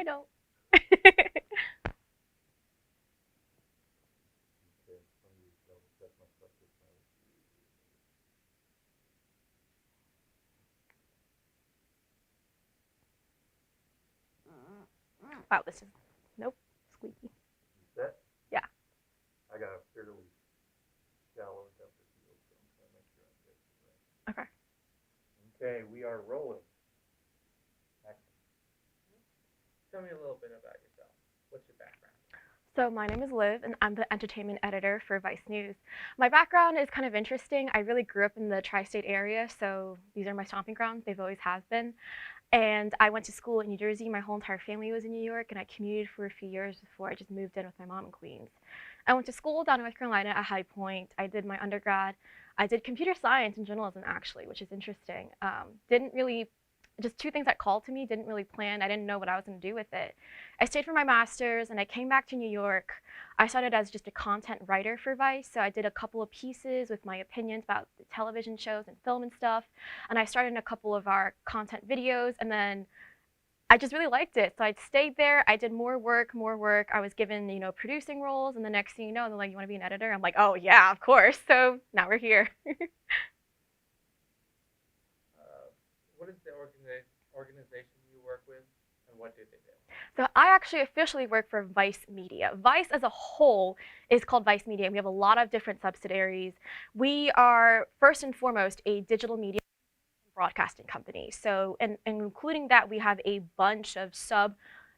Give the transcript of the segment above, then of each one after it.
I don't. Okay, let me double check myself this time. Wow, this is, nope, squeaky. You set? Yeah. I got a fairly shallow depth of field, so I'm trying to make sure I get it right. Okay. Okay, we are rolling. Action. Tell me a little bit about yourself. What's your background? So my name is Liv, and I'm the entertainment editor for Vice News. My background is kind of interesting. I really grew up in the tri-state area, so these are my stomping grounds. They've always have been. And I went to school in New Jersey. My whole entire family was in New York, and I commuted for a few years before I just moved in with my mom in Queens. I went to school down in North Carolina at High Point. I did my undergrad. I did computer science and journalism, actually, which is interesting. Didn't really, just two things that called to me, didn't really plan. I didn't know what I was going to do with it. I stayed for my master's, and I came back to New York. I started as just a content writer for Vice, so I did a couple of pieces with my opinions about the television shows and film and stuff. And I started in a couple of our content videos, and then I just really liked it. So I stayed there. I did more work, more work. I was given, producing roles, and the next thing you know, they're like, "You want to be an editor?" I'm like, "Oh yeah, of course." So now we're here. What is the organization you work with, and what do they do? So I actually officially work for Vice Media. Vice as a whole is called Vice Media. We have a lot of different subsidiaries. We are first and foremost a digital media broadcasting company. So, and including that, we have a bunch of sub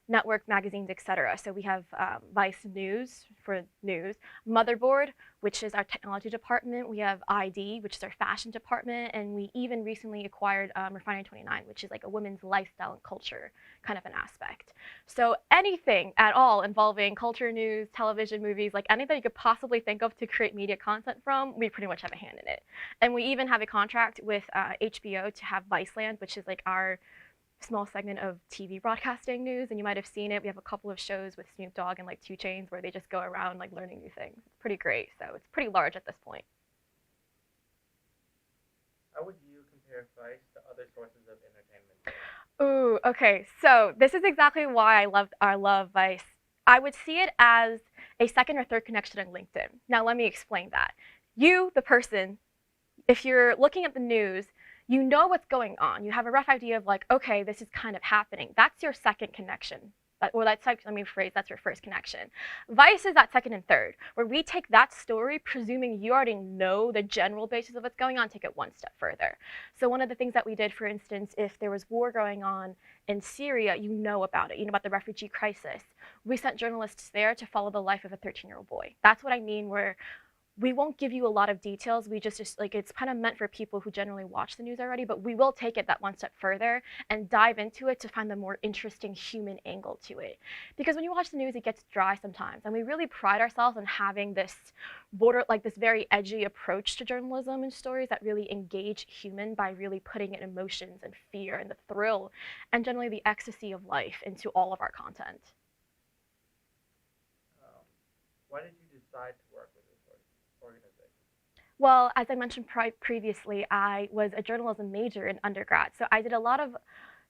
network magazines, etc. So we have Vice News for news, Motherboard, which is our technology department. We have ID, which is our fashion department, and we even recently acquired Refinery 29, which is like a women's lifestyle and culture kind of an aspect. So anything at all involving culture, news, television, movies, like anything you could possibly think of to create media content from, we pretty much have a hand in it. And we even have a contract with HBO to have Viceland, which is like our small segment of TV broadcasting news, and you might have seen it. We have a couple of shows with Snoop Dogg and like 2 Chainz where they just go around like learning new things. It's pretty great. So it's pretty large at this point. How would you compare Vice to other sources of entertainment? Ooh, okay. So this is exactly why I love Vice. I would see it as a second or third connection on LinkedIn. Now let me explain that. You, the person, if you're looking at the news, you know what's going on. You have a rough idea of like, okay, this is kind of happening. That's your second connection. Or that's like, let me rephrase, that's your first connection. Vice is that second and third, where we take that story, presuming you already know the general basis of what's going on, take it one step further. So one of the things that we did, for instance, if there was war going on in Syria, you know about it, you know about the refugee crisis. We sent journalists there to follow the life of a 13-year-old boy. That's what I mean, where we won't give you a lot of details. We just like, it's kind of meant for people who generally watch the news already, but we will take it that one step further and dive into it to find the more interesting human angle to it. Because when you watch the news, it gets dry sometimes, and we really pride ourselves on having this like this very edgy approach to journalism and stories that really engage human by really putting in emotions and fear and the thrill and generally the ecstasy of life into all of our content. Um, why did you decide to work with this organization? Well, as I mentioned previously, I was a journalism major in undergrad. So I did a lot of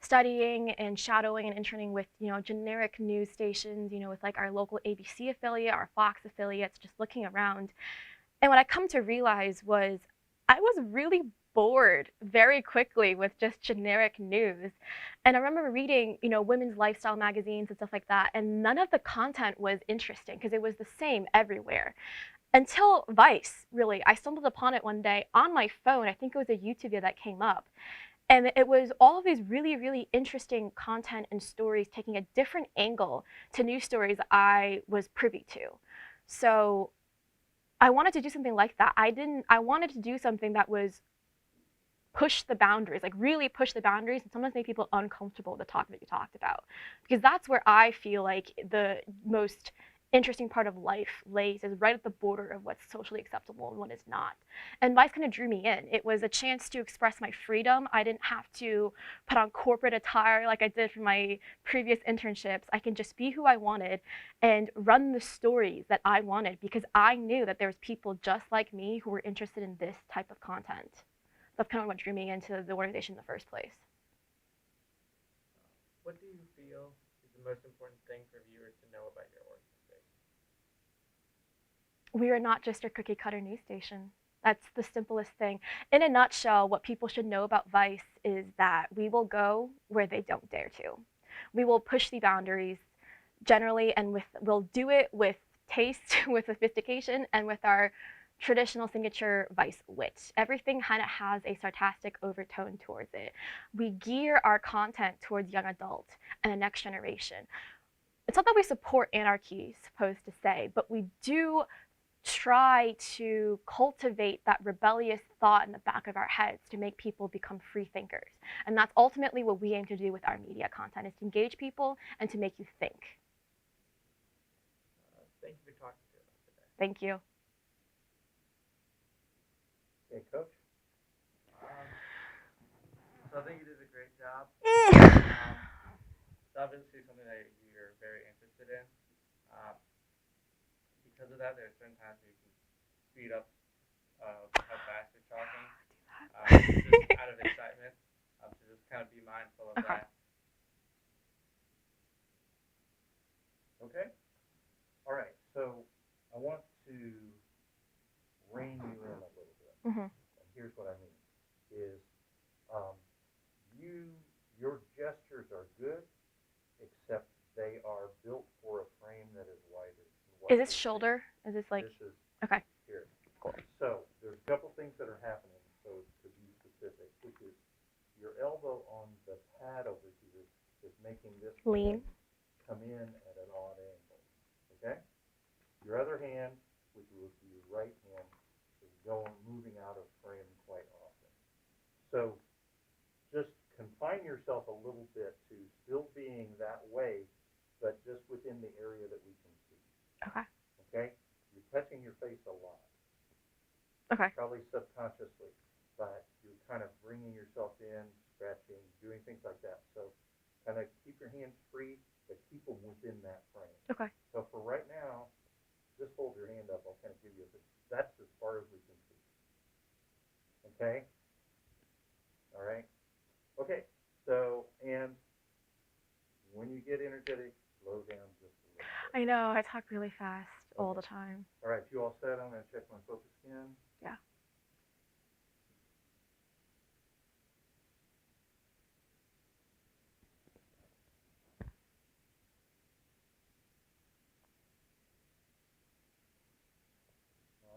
studying and shadowing and interning with, generic news stations, with like our local ABC affiliate, our Fox affiliates, just looking around. And what I come to realize was I was really bored very quickly with just generic news. And I remember reading, women's lifestyle magazines and stuff like that, and none of the content was interesting because it was the same everywhere until Vice, really. I stumbled upon it one day on my phone. I think it was a YouTube video that came up. And it was all of these really, really interesting content and stories taking a different angle to news stories I was privy to. So I wanted to do something like that. I wanted to do something that was push the boundaries, like really push the boundaries and sometimes make people uncomfortable with the topic that you talked about. Because that's where I feel like the most interesting part of life lays, is right at the border of what's socially acceptable and what is not. And Vice kind of drew me in. It was a chance to express my freedom. I didn't have to put on corporate attire like I did for my previous internships. I can just be who I wanted and run the stories that I wanted because I knew that there was people just like me who were interested in this type of content. That's kind of what drew me into the organization in the first place. What do you feel is the most important thing for viewers to know about your organization? We are not just a cookie cutter news station. That's the simplest thing. In a nutshell, what people should know about Vice is that we will go where they don't dare to. We will push the boundaries generally, and we'll do it with taste, with sophistication, and with our traditional signature Vice wit. Everything kind of has a sarcastic overtone towards it. We gear our content towards young adult and the next generation. It's not that we support anarchy, supposed to say, but we do try to cultivate that rebellious thought in the back of our heads to make people become free thinkers. And that's ultimately what we aim to do with our media content, is to engage people and to make you think. Thank you for talking to us today. Thank you. Hey, Coach? So I think you did a great job. It's obviously something that you're very interested in. Because of that, there are certain times where you can speed up how fast you're talking, just out of excitement. So just kind of be mindful of Okay. that. Okay? All right, so I want to rein you in a little bit. Mm-hmm. And here's what I mean, is your gestures are good, except they are built for a frame that is wider. Is this shoulder? Is this like? This is Okay. here. Cool. So there's a couple things that are happening, so to be specific, which is your elbow on the pad over here is making this Lean. come in at an odd angle, okay? Your other hand, which will be your right hand, is moving out of frame quite often. So just confine yourself a little bit to still being that way, but just within the area that we can see, Okay. okay? You're touching your face a lot, Okay. probably subconsciously, but you're kind of bringing yourself in, scratching, doing things like that. So kind of keep your hands free, but keep them within that frame. Okay. So for right now, just hold your hand up. I'll kind of give you a bit. That's as far as we can see. Okay? All right? Okay. So, and when you get energetic, slow down just a little bit. I know, I talk really fast all Okay. the time. All right, you all set? I'm going to check my focus again. Yeah.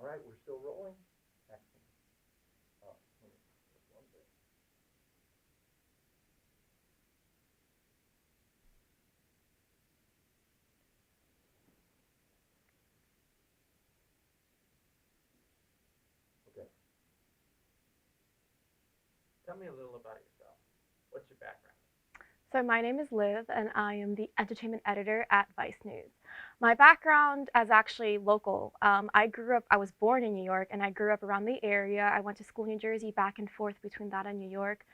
All right, we're still rolling. Action. Oh, let me just one thing. Okay. Tell me a little about yourself. What's your background? So my name is Liv, and I am the entertainment editor at Vice News. My background is actually local. I was born in New York, and I grew up around the area. I went to school in New Jersey, back and forth between that and New York.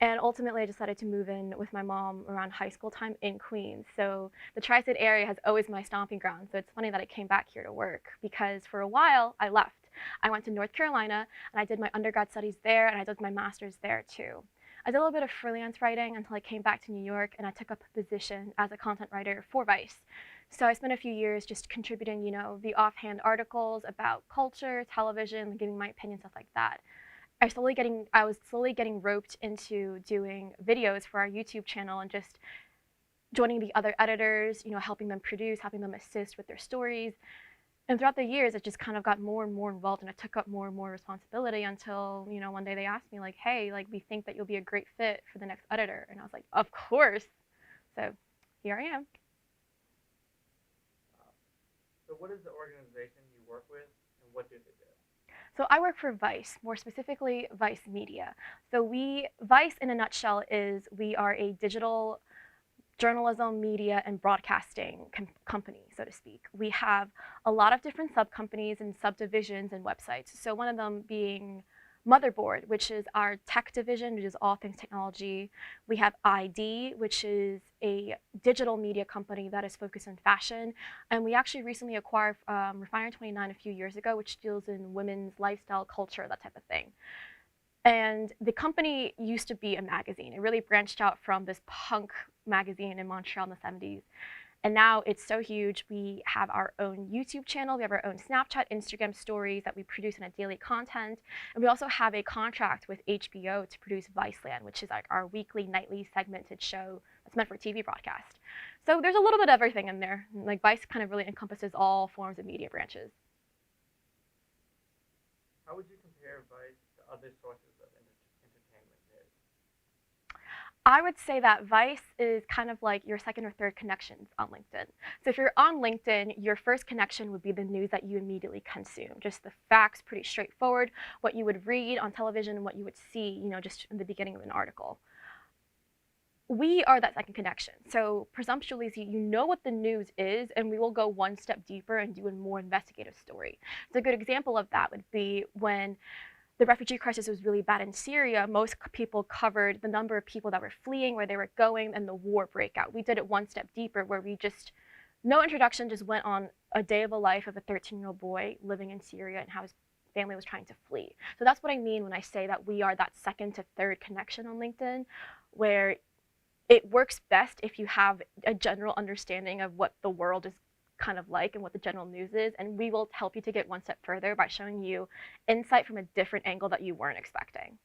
And ultimately, I decided to move in with my mom around high school time in Queens. So the Tri-State area has always been my stomping ground. So it's funny that I came back here to work, because for a while, I left. I went to North Carolina, and I did my undergrad studies there, and I did my master's there too. I did a little bit of freelance writing until I came back to New York, and I took up a position as a content writer for Vice. So I spent a few years just contributing, the offhand articles about culture, television, giving my opinion, stuff like that. I was slowly getting roped into doing videos for our YouTube channel and just joining the other editors, helping them produce, helping them assist with their stories. And throughout the years, it just kind of got more and more involved, and I took up more and more responsibility until, one day they asked me, like, hey, like, we think that you'll be a great fit for the next editor. And I was like, of course. So here I am. So what is the organization you work with, and what do they do? So I work for Vice, more specifically Vice Media. So Vice in a nutshell is we are a digital journalism, media, and broadcasting company, so to speak. We have a lot of different sub-companies and subdivisions and websites. So one of them being Motherboard, which is our tech division, which is all things technology. We have ID, which is a digital media company that is focused on fashion. And we actually recently acquired Refinery 29 a few years ago, which deals in women's lifestyle, culture, that type of thing. And the company used to be a magazine. It really branched out from this punk magazine in Montreal in the 70s. And now it's so huge. We have our own YouTube channel. We have our own Snapchat, Instagram stories that we produce in a daily content. And we also have a contract with HBO to produce Viceland, which is like our weekly, nightly segmented show that's meant for TV broadcast. So there's a little bit of everything in there. Like Vice kind of really encompasses all forms of media branches. How would you compare Vice to other sources of entertainment news? I would say that Vice is kind of like your second or third connections on LinkedIn. So if you're on LinkedIn, your first connection would be the news that you immediately consume. Just the facts, pretty straightforward, what you would read on television and what you would see, just in the beginning of an article. We are that second connection. So presumptuously, you know what the news is, and we will go one step deeper and do a more investigative story. So a good example of that would be when the refugee crisis was really bad in Syria, most people covered the number of people that were fleeing, where they were going, and the war breakout. We did it one step deeper, where we just, no introduction, just went on a day of a life of a 13-year-old boy living in Syria and how his family was trying to flee. So that's what I mean when I say that we are that second to third connection on LinkedIn, where it works best if you have a general understanding of what the world is kind of like and what the general news is, and we will help you to get one step further by showing you insight from a different angle that you weren't expecting.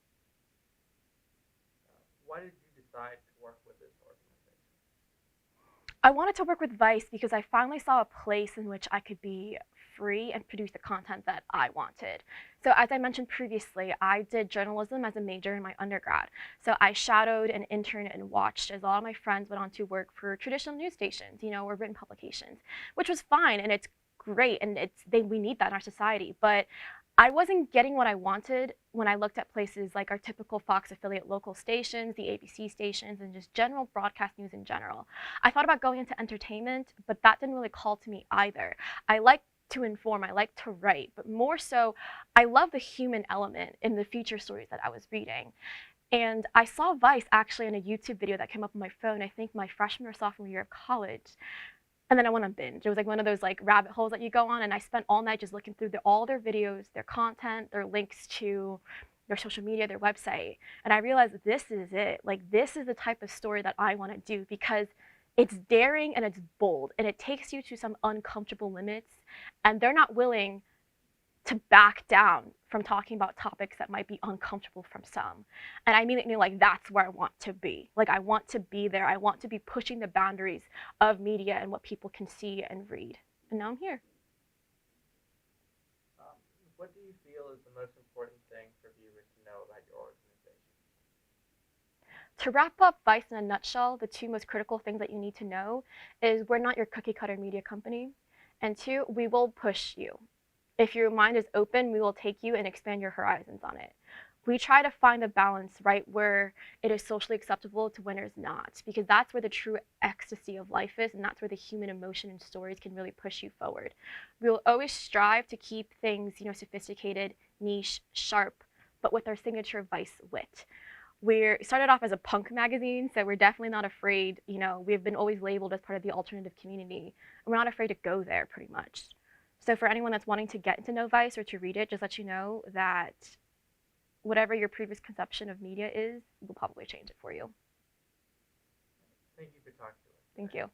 Why did you decide to work with this organization? I wanted to work with Vice because I finally saw a place in which I could be free and produce the content that I wanted. So as I mentioned previously, I did journalism as a major in my undergrad. So I shadowed and interned and watched as all my friends went on to work for traditional news stations, or written publications, which was fine and it's great and we need that in our society. But I wasn't getting what I wanted when I looked at places like our typical Fox affiliate local stations, the ABC stations, and just general broadcast news in general. I thought about going into entertainment, but that didn't really call to me either. I like to inform, I like to write, but more so, I love the human element in the feature stories that I was reading. And I saw Vice actually in a YouTube video that came up on my phone, I think my freshman or sophomore year of college. And then I went on binge. It was like one of those like rabbit holes that you go on, and I spent all night just looking through all their videos, their content, their links to their social media, their website. And I realized this is it. Like this is the type of story that I want to do because it's daring and it's bold and it takes you to some uncomfortable limits, and they're not willing to back down from talking about topics that might be uncomfortable from some. And I mean like that's where I want to be. Like I want to be there. I want to be pushing the boundaries of media and what people can see and read. And now I'm here. What do you feel is the most important thing for viewers to know about your organization? To wrap up Vice in a nutshell, the two most critical things that you need to know is we're not your cookie cutter media company. And two, we will push you. If your mind is open, we will take you and expand your horizons on it. We try to find the balance right where it is socially acceptable to when it is not, because that's where the true ecstasy of life is, and that's where the human emotion and stories can really push you forward. We will always strive to keep things, sophisticated, niche, sharp, but with our signature Vice wit. We started off as a punk magazine, so we're definitely not afraid. We've been always labeled as part of the alternative community, and we're not afraid to go there pretty much. So for anyone that's wanting to get into know Vice or to read it, just let you know that whatever your previous conception of media is, we'll probably change it for you. Thank you for talking to us. Thank you.